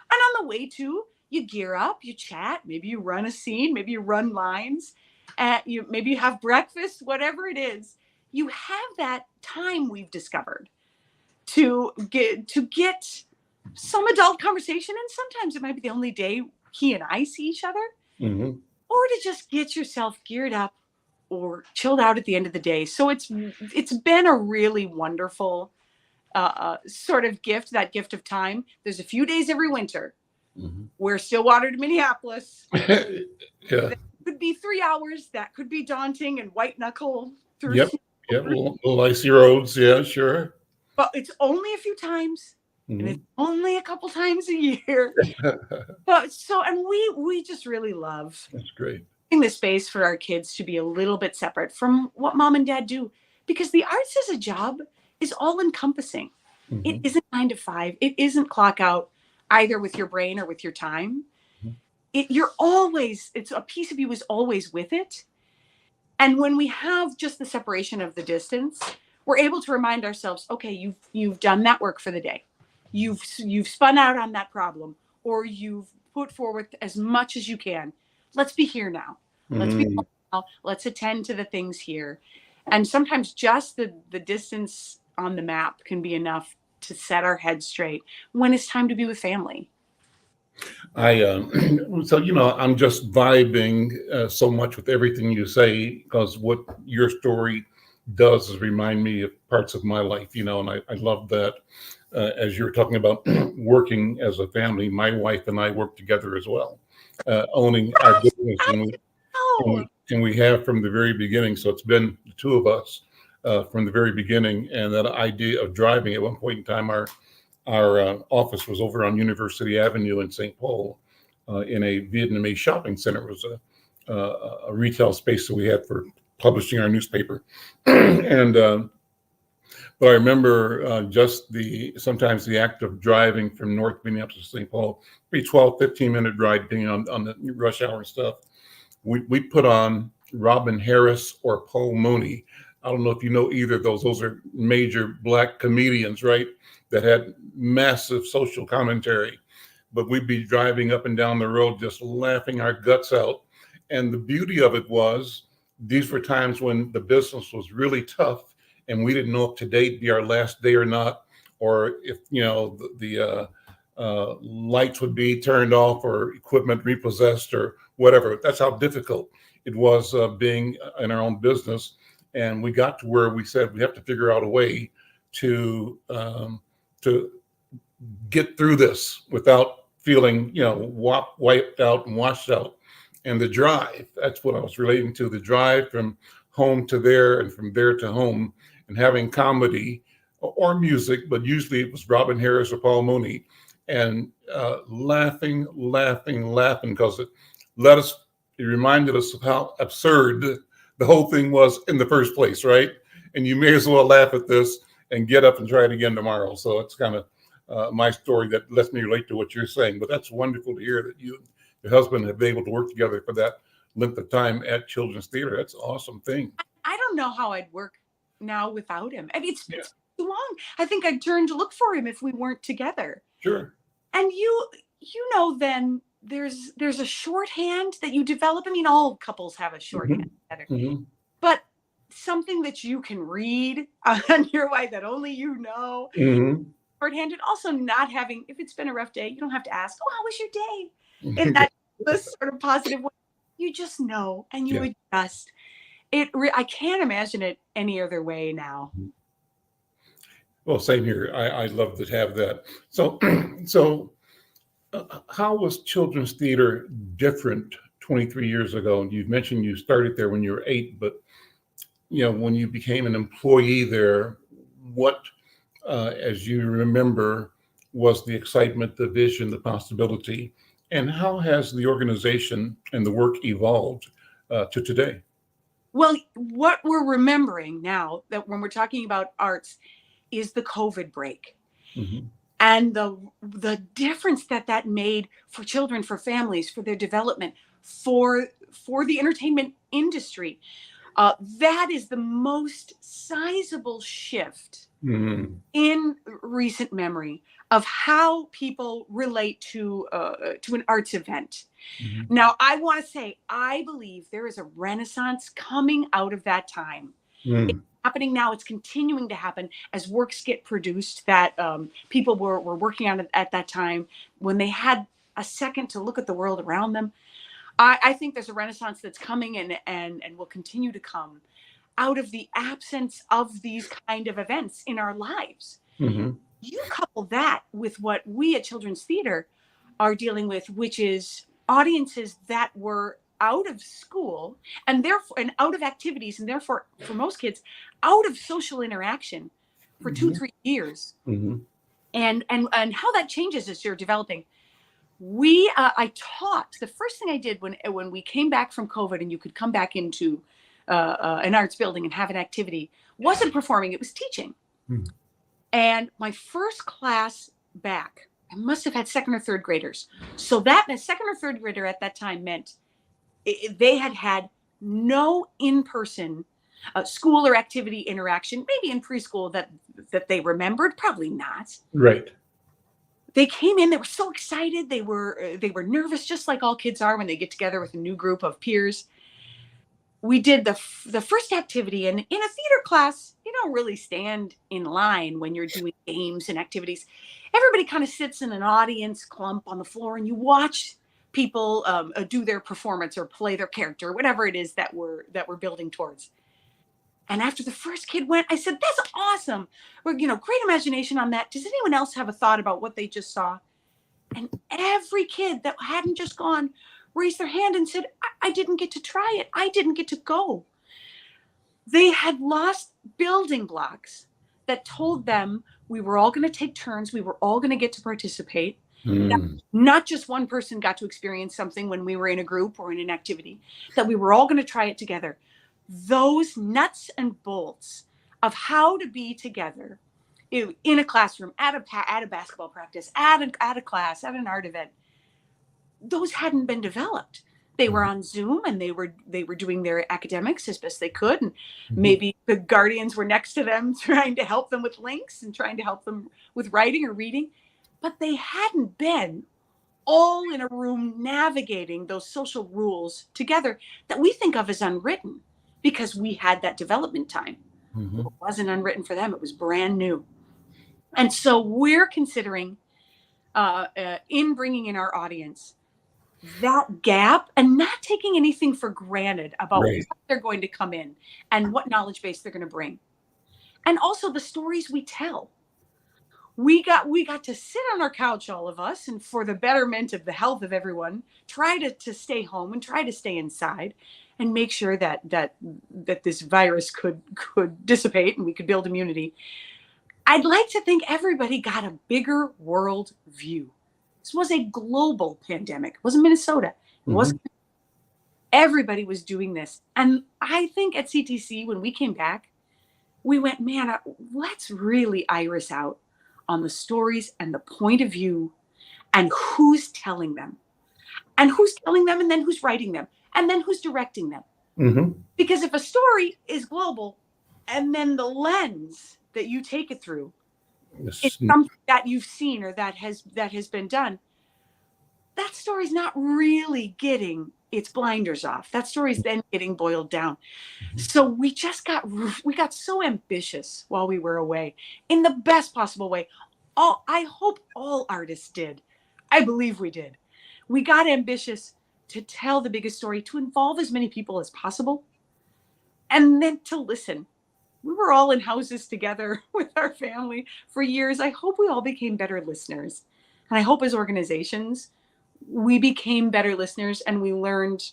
And on the way to, you gear up, you chat, maybe you run a scene, maybe you run lines, maybe you have breakfast, whatever it is. You have that time, we've discovered, to get some adult conversation. And sometimes it might be the only day he and I see each other, or to just get yourself geared up or chilled out at the end of the day. So it's been a really wonderful sort of gift, that gift of time. There's a few days every winter where Stillwater to Minneapolis, that could be 3 hours. That could be daunting and white knuckle through. Little icy roads. Yeah, sure. But it's only a few times. And it's only a couple times a year. And we just really love. That's great. The space for our kids to be a little bit separate from what mom and dad do, because the arts as a job is all encompassing. It isn't 9 to 5. It isn't clock out either with your brain or with your time. It's a piece of you is always with it. And when we have just the separation of the distance, we're able to remind ourselves, okay, you've done that work for the day. You've spun out on that problem, or you've put forward as much as you can. Let's be here now. Let's attend to the things here. And sometimes just the distance on the map can be enough to set our heads straight when it's time to be with family. I'm just vibing so much with everything you say, because what your story does is remind me of parts of my life, and I love that. As you're talking about working as a family, my wife and I work together as well, owning our business, and we have from the very beginning. So it's been the two of us from the very beginning. And that idea of driving, at one point in time, our office was over on University Avenue in St. Paul in a Vietnamese shopping center. It was a retail space that we had for publishing our newspaper. But I remember sometimes the act of driving from North Minneapolis to St. Paul, be 12, 15-minute ride, depending on the rush hour stuff. We put on Robin Harris or Paul Mooney. I don't know if you know either of those. Those are major Black comedians, right? That had massive social commentary. But we'd be driving up and down the road just laughing our guts out. And the beauty of it was, these were times when the business was really tough, and we didn't know if today'd be our last day or not, or if the lights would be turned off or equipment repossessed or whatever. That's how difficult it was being in our own business. And we got to where we said we have to figure out a way to get through this without feeling wiped out and washed out. And the drive, that's what I was relating to, the drive from home to there and from there to home, and having comedy or music, but usually it was Robin Harris or Paul Mooney, and laughing, because it reminded us of how absurd the whole thing was in the first place, right? And you may as well laugh at this and get up and try it again tomorrow. So it's kind of my story that lets me relate to what you're saying. But that's wonderful to hear that you and your husband have been able to work together for that length of time at Children's Theater. That's an awesome thing. I don't know how I'd work now without him. I mean, it's too long. I think I'd turn to look for him if we weren't together. Sure. And then there's a shorthand that you develop. I mean, all couples have a shorthand together, but something that you can read on your way that only you know. shorthanded. Also, not having, if it's been a rough day, you don't have to ask, oh, how was your day? In that this sort of positive way. You just know and you adjust. I can't imagine it any other way now. Well, same here. I'd love to have that. So, how was children's theater different 23 years ago? And you've mentioned you started there when you were 8, but when you became an employee there, what, as you remember, was the excitement, the vision, the possibility, and how has the organization and the work evolved to today? Well, what we're remembering now that when we're talking about arts is the COVID break. Mm-hmm. And the difference that made for children, for families, for their development, for the entertainment industry. That is the most sizable shift in recent memory of how people relate to an arts event. Mm-hmm. Now, I want to say, I believe there is a renaissance coming out of that time. It's happening now. It's continuing to happen as works get produced that people were working on at that time when they had a second to look at the world around them. I think there's a renaissance that's coming and will continue to come out of the absence of these kind of events in our lives. Mm-hmm. You couple that with what we at Children's Theater are dealing with, which is audiences that were out of school and therefore and out of activities, and therefore for most kids out of social interaction for 2-3 years. Mm-hmm. And how that changes as you're developing. I taught, the first thing I did when we came back from COVID and you could come back into an arts building and have an activity, wasn't performing, it was teaching. Mm. And my first class back, I must have had second or third graders. So that a second or third grader at that time meant they had no in-person school or activity interaction, maybe in preschool that they remembered, probably not. Right. They came in, they were so excited. They were nervous, just like all kids are when they get together with a new group of peers. We did the first activity, and in a theater class, you don't really stand in line when you're doing games and activities. Everybody kind of sits in an audience clump on the floor, and you watch people do their performance or play their character, whatever it is that we're building towards. And after the first kid went, I said, "That's awesome. Great imagination on that. Does anyone else have a thought about what they just saw?" And every kid that hadn't just gone raised their hand and said, I didn't get to try it. I didn't get to go. They had lost building blocks that told them we were all going to take turns. We were all going to get to participate. Not just one person got to experience something when we were in a group or in an activity, that we were all going to try it together. Those nuts and bolts of how to be together in a classroom, at a basketball practice, at a class, at an art event, those hadn't been developed. They were on Zoom and they were doing their academics as best they could. And maybe the guardians were next to them trying to help them with links and trying to help them with writing or reading. But they hadn't been all in a room navigating those social rules together that we think of as unwritten because we had that development time. It wasn't unwritten for them. It was brand new. And so we're considering in bringing in our audience that gap and not taking anything for granted about what they're going to come in and what knowledge base they're going to bring. And also the stories we tell. We got to sit on our couch, all of us, and for the betterment of the health of everyone, try to stay home and try to stay inside and make sure that this virus could dissipate and we could build immunity. I'd like to think everybody got a bigger world view. This was a global pandemic. It wasn't Minnesota. It wasn't. Everybody was doing this. And I think at CTC, when we came back, we went, man, let's really iris out on the stories and the point of view and who's telling them. And who's telling them, and then who's writing them, and then who's directing them. Because if a story is global, and then the lens that you take it through is something that you've seen or that has been done, that story's not really getting its blinders off. That story's then getting boiled down. So we got so ambitious while we were away in the best possible way. I hope all artists did. I believe we did. We got ambitious to tell the biggest story, to involve as many people as possible, and then to listen. We were all in houses together with our family for years. I hope we all became better listeners. And I hope as organizations, we became better listeners and we learned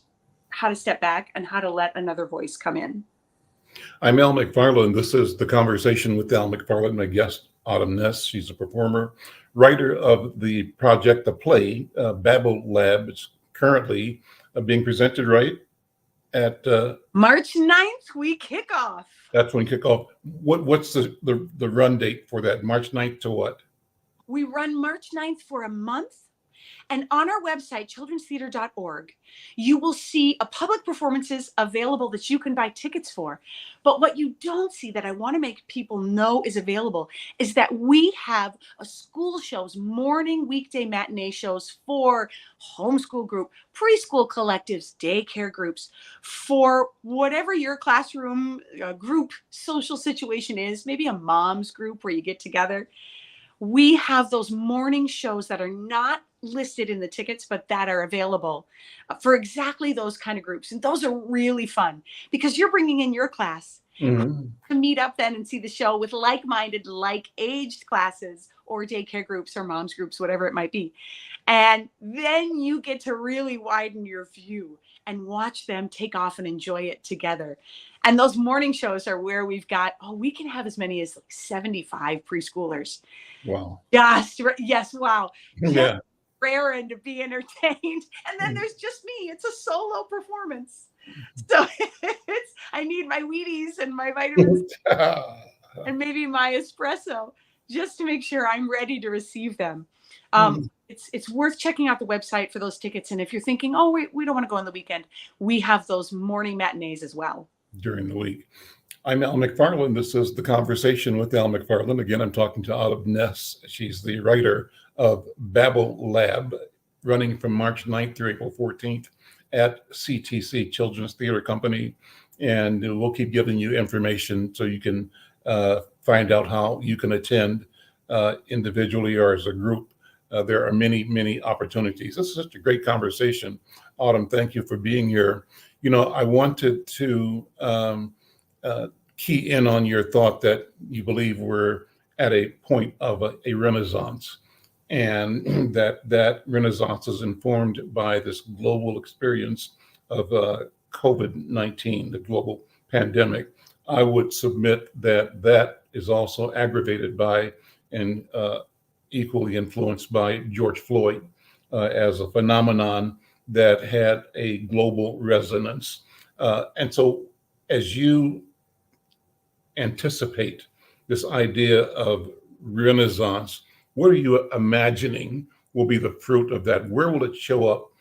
how to step back and how to let another voice come in. I'm Al McFarlane. This is The Conversation with Al McFarlane. My guest, Autumn Ness. She's a performer, writer of the project, the play, Babel Lab. It's currently being presented right at March 9th, we kick off. That's when kick off. What's the run date for that? March 9th to what? We run March 9th for a month. And on our website, childrenstheater.org, you will see a public performances available that you can buy tickets for. But what you don't see that I want to make people know is available is that we have a school shows, morning weekday matinee shows for homeschool group, preschool collectives, daycare groups, for whatever your classroom group social situation is, maybe a mom's group where you get together. We have those morning shows that are not listed in the tickets, but that are available for exactly those kind of groups. And those are really fun because you're bringing in your class to meet up then and see the show with like-minded, like-aged classes or daycare groups or moms groups, whatever it might be. And then you get to really widen your view and watch them take off and enjoy it together. And those morning shows are where we've got, we can have as many as like 75 preschoolers. Wow. Yes, wow. Yeah. Raring to be entertained. And then there's just me. It's a solo performance. So I need my Wheaties and my vitamins and maybe my espresso just to make sure I'm ready to receive them. It's worth checking out the website for those tickets. And if you're thinking, we don't want to go on the weekend, we have those morning matinees as well. During the week. I'm Al McFarlane. This is The Conversation with Al McFarlane. Again, I'm talking to Autumn Ness. She's the writer of Babel Lab, running from March 9th through April 14th at CTC, Children's Theater Company. And we'll keep giving you information so you can find out how you can attend individually or as a group. There are many, many opportunities. This is such a great conversation. Autumn, thank you for being here. You know, I wanted to key in on your thought that you believe we're at a point of a renaissance, and that renaissance is informed by this global experience of COVID-19, the global pandemic. I would submit that is also aggravated by and equally influenced by George Floyd as a phenomenon that had a global resonance. And so as you anticipate this idea of renaissance, what are you imagining will be the fruit of that? Where will it show up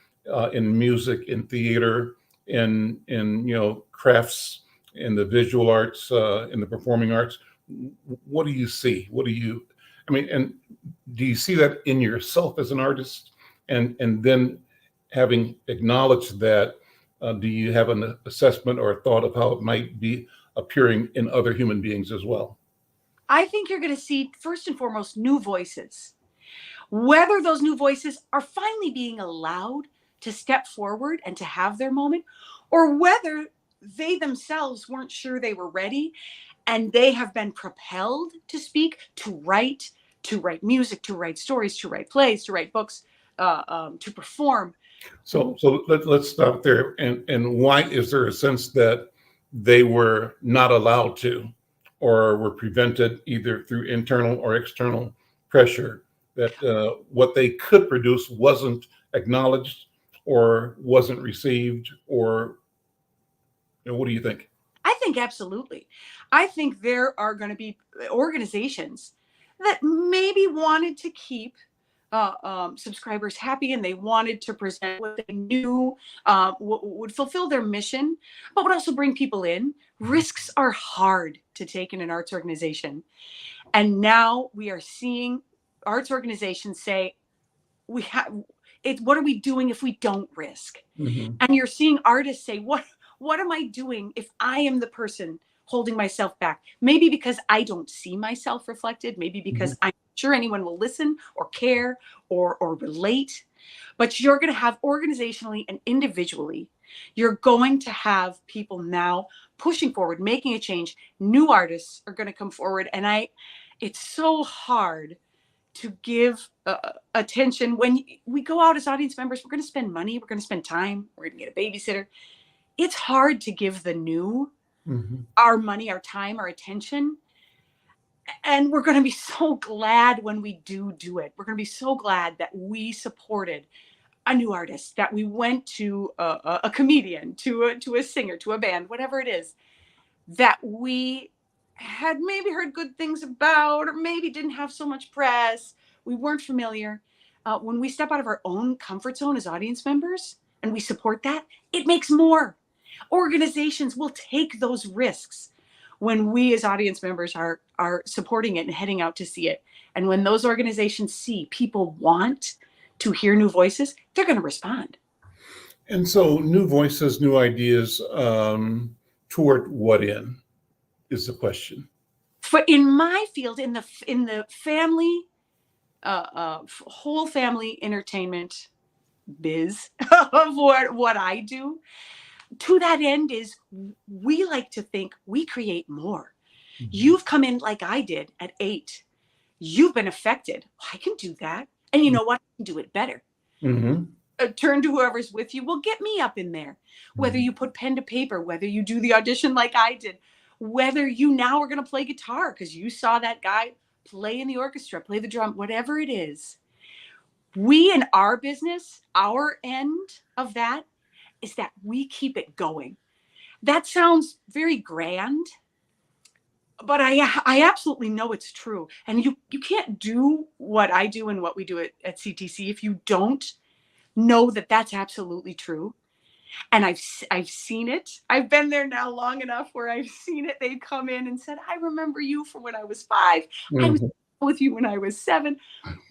in music, in theater, in crafts, in the visual arts, in the performing arts? What do you see? And do you see that in yourself as an artist? And then having acknowledged that, do you have an assessment or a thought of how it might be appearing in other human beings as well? I think you're going to see, first and foremost, new voices. Whether those new voices are finally being allowed to step forward and to have their moment, or whether they themselves weren't sure they were ready and they have been propelled to speak, to write music, to write stories, to write plays, to write books, to perform. So let's stop there. And why is there a sense that they were not allowed to, or were prevented either through internal or external pressure, that what they could produce wasn't acknowledged or wasn't received, or what do you think? I think absolutely. I think there are going to be organizations that maybe wanted to keep subscribers happy, and they wanted to present what they knew would fulfill their mission, but would also bring people in. Risks are hard to take in an arts organization. And now we are seeing arts organizations say, what are we doing if we don't risk? Mm-hmm. And you're seeing artists say, what am I doing if I am the person holding myself back? Maybe because I don't see myself reflected, maybe because I'm sure anyone will listen or care or relate, but you're going to have organizationally and individually, you're going to have people now pushing forward, making a change. New artists are going to come forward. And it's so hard to give attention when we go out as audience members. We're going to spend money, we're going to spend time, we're going to get a babysitter. It's hard to give the new our money, our time, our attention. And we're going to be so glad when we do it. We're going to be so glad that we supported a new artist, that we went to a comedian, to a singer, to a band, whatever it is, that we had maybe heard good things about, or maybe didn't have so much press. We weren't familiar. When we step out of our own comfort zone as audience members and we support that, it makes more. Organizations will take those risks when we as audience members are supporting it and heading out to see it. And when those organizations see people want to hear new voices, they're going to respond. And so new voices, new ideas, toward what end is the question? For in my field, in the family, whole family entertainment biz of what I do, to that end is we like to think we create more. You've come in like I did at 8. You've been affected. I can do that. And you know what? I can do it better. Turn to whoever's with you. Well, get me up in there. Whether you put pen to paper, whether you do the audition like I did, whether you now are going to play guitar because you saw that guy play in the orchestra, play the drum, whatever it is. We in our business, our end of that is that we keep it going. That sounds very grand, but I absolutely know it's true. And you can't do what I do and what we do at CTC if you don't know that that's absolutely true. And I've seen it. I've been there now long enough where I've seen it. They've come in and said, I remember you from when I was 5. I was with you when I was 7,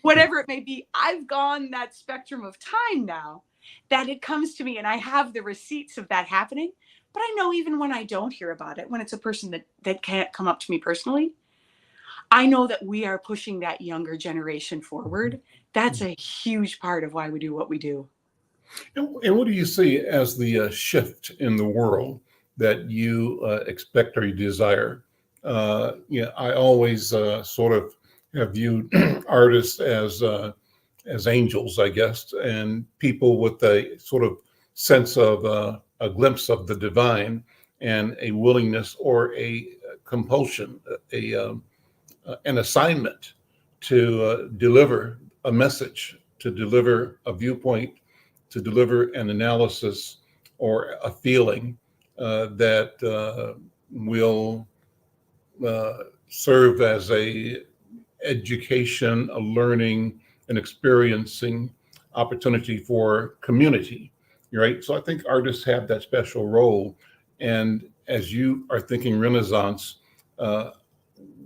whatever it may be. I've gone that spectrum of time now that it comes to me, and I have the receipts of that happening. But I know even when I don't hear about it, when it's a person that can't come up to me personally, I know that we are pushing that younger generation forward. That's a huge part of why we do what we do. And what do you see as the shift in the world that you expect or you desire? I always sort of have viewed artists as angels, I guess, and people with a sort of sense of a glimpse of the divine and a willingness or a compulsion, an assignment to deliver a message, to deliver a viewpoint, to deliver an analysis or a feeling that will serve as a education, a learning, an experiencing opportunity for community, right? So I think artists have that special role. And as you are thinking Renaissance,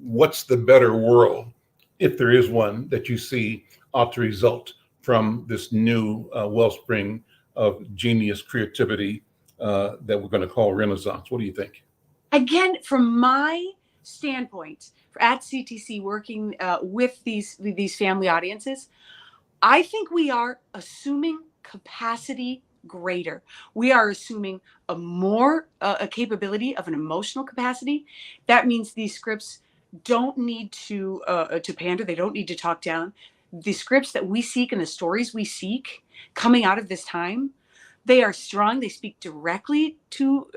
what's the better world, if there is one, that you see ought to result from this new wellspring of genius creativity that we're going to call Renaissance? What do you think? Again, from my standpoint, at CTC, working with these family audiences, I think we are assuming capacity greater. We are assuming a capability of an emotional capacity. That means these scripts don't need to pander. They don't need to talk down. The scripts that we seek and the stories we seek coming out of this time, they are strong. They speak directly to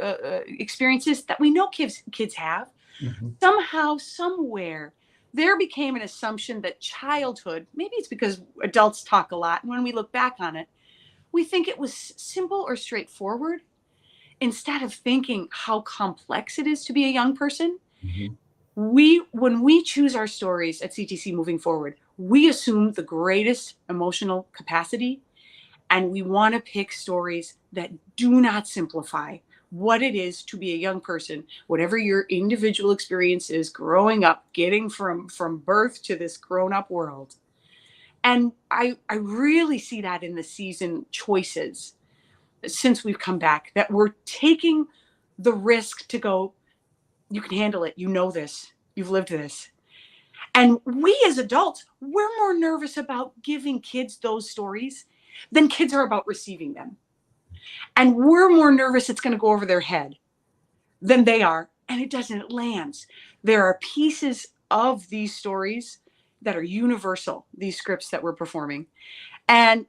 experiences that we know kids have. Somehow, somewhere, there became an assumption that childhood, maybe it's because adults talk a lot, and when we look back on it, we think it was simple or straightforward, instead of thinking how complex it is to be a young person. When we choose our stories at CTC moving forward, we assume the greatest emotional capacity, and we want to pick stories that do not simplify what it is to be a young person, whatever your individual experience is growing up, getting from birth to this grown-up world. And I really see that in the season choices since we've come back, that we're taking the risk to go, you can handle it, you know this, you've lived this. And we as adults, we're more nervous about giving kids those stories than kids are about receiving them. And we're more nervous it's going to go over their head than they are. And it doesn't, it lands. There are pieces of these stories that are universal, these scripts that we're performing. And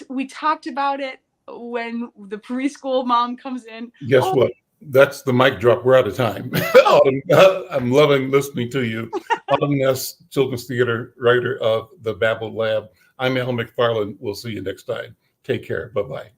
we talked about it when the preschool mom comes in. Guess what? That's the mic drop. We're out of time. Autumn, I'm loving listening to you. Autumn Ness, children's theater writer of the Babel Lab. I'm Al McFarlane. We'll see you next time. Take care. Bye-bye.